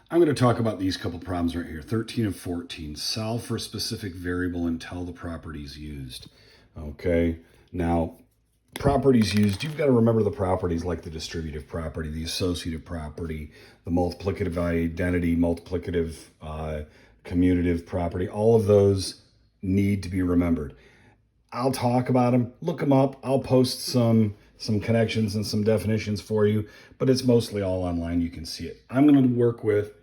I'm going to talk about these couple problems right here, 13 and 14. Solve for a specific variable and tell the properties used. Okay, now properties used, you've got to remember the properties like the distributive property, the associative property, the multiplicative identity, multiplicative commutative property. All of those need to be remembered. I'll talk about them, look them up. I'll post some connections and some definitions for you, but it's mostly all online. You can see it. I'm going to work with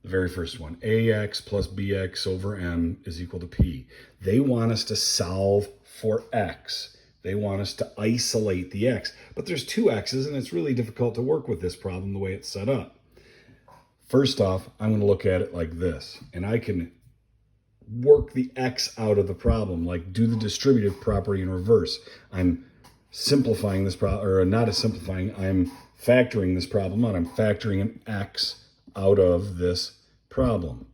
the very first one, ax plus bx over m is equal to p. They want us to solve for x. They want us to isolate the x, but there's two x's and it's really difficult to work with this problem the way it's set up. First off, I'm going to look at it like this, and I can work the x out of the problem, like do the distributive property in reverse. I'm simplifying this problem, or not simplifying, I'm factoring this problem out. I'm factoring an x out of this problem.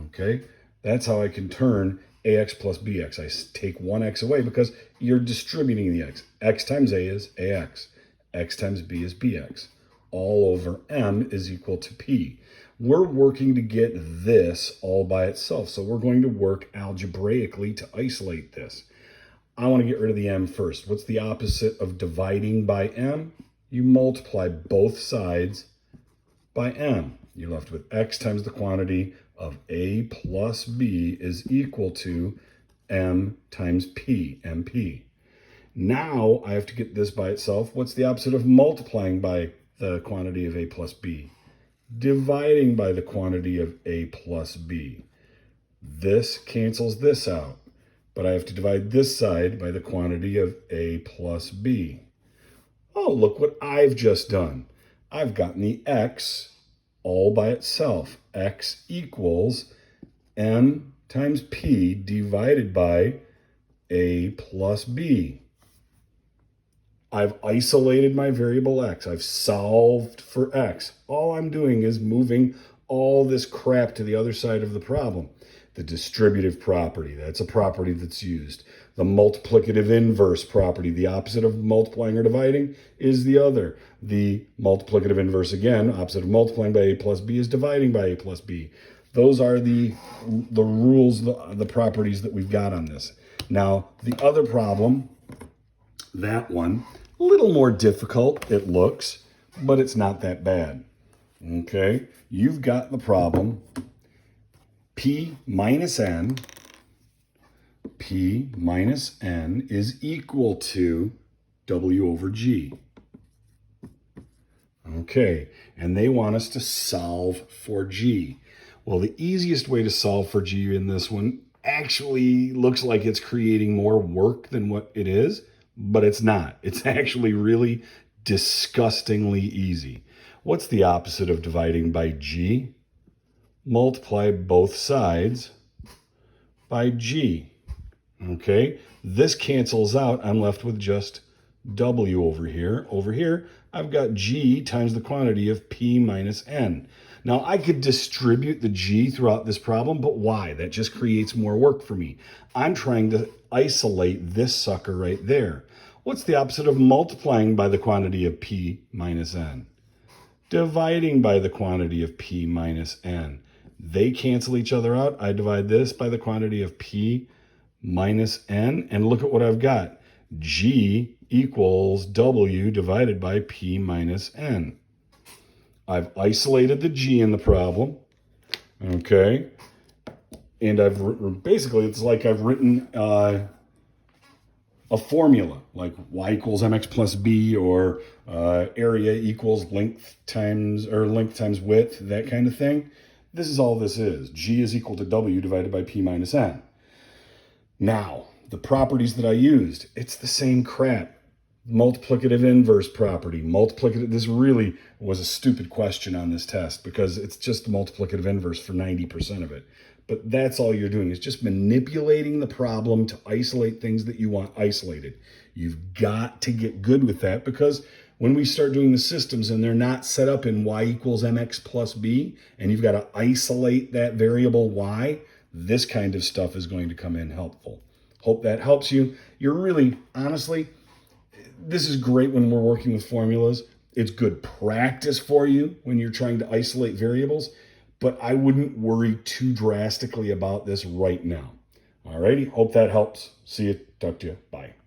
Okay, that's how I can turn ax plus bx. I take one x away because you're distributing the x. X times a is ax. X times b is bx. All over m is equal to p. We're working to get this all by itself, so we're going to work algebraically to isolate this. I want to get rid of the m first. What's the opposite of dividing by m? You multiply both sides by m. You're left with x times the quantity of a plus b is equal to m times p, mp. Now I have to get this by itself. What's the opposite of multiplying by the quantity of a plus b? Dividing by the quantity of a plus b. This cancels this out, but I have to divide this side by the quantity of a plus b. Oh, look what I've just done. I've gotten the x all by itself. X equals m times p divided by a plus b. I've isolated my variable x. I've solved for x. All I'm doing is moving all this crap to the other side of the problem. The distributive property, that's a property that's used. The multiplicative inverse property, the opposite of multiplying or dividing, is the other. The multiplicative inverse, again, opposite of multiplying by a plus b is dividing by a plus b. Those are the rules, the properties that we've got on this. Now, the other problem, that one, a little more difficult, it looks, but it's not that bad. Okay, you've got the problem P minus n is equal to W over G. Okay, and they want us to solve for G. Well, the easiest way to solve for G in this one actually looks like it's creating more work than what it is, but it's not. It's actually really disgustingly easy. What's the opposite of dividing by G? Multiply both sides by G. Okay, this cancels out. I'm left with just W over here. Over here, I've got G times the quantity of P minus N. Now, I could distribute the G throughout this problem, but why? That just creates more work for me. I'm trying to isolate this sucker right there. What's the opposite of multiplying by the quantity of P minus N? Dividing by the quantity of P minus N. They cancel each other out. I divide this by the quantity of P minus N, and look at what I've got. G equals W divided by P minus N. I've isolated the G in the problem, okay? And basically, it's like I've written a formula, like y equals mx plus b, or area equals length times width, that kind of thing. This is all this is. G is equal to W divided by P minus N. Now, the properties that I used, it's the same crap. Multiplicative inverse property. This really was a stupid question on this test because it's just the multiplicative inverse for 90% of it. But that's all you're doing is just manipulating the problem to isolate things that you want isolated. You've got to get good with that because when we start doing the systems and they're not set up in y equals mx plus b, and you've got to isolate that variable y, this kind of stuff is going to come in helpful. Hope that helps you. You're really, honestly, this is great when we're working with formulas. It's good practice for you when you're trying to isolate variables, but I wouldn't worry too drastically about this right now. All righty. Hope that helps. See you. Talk to you. Bye.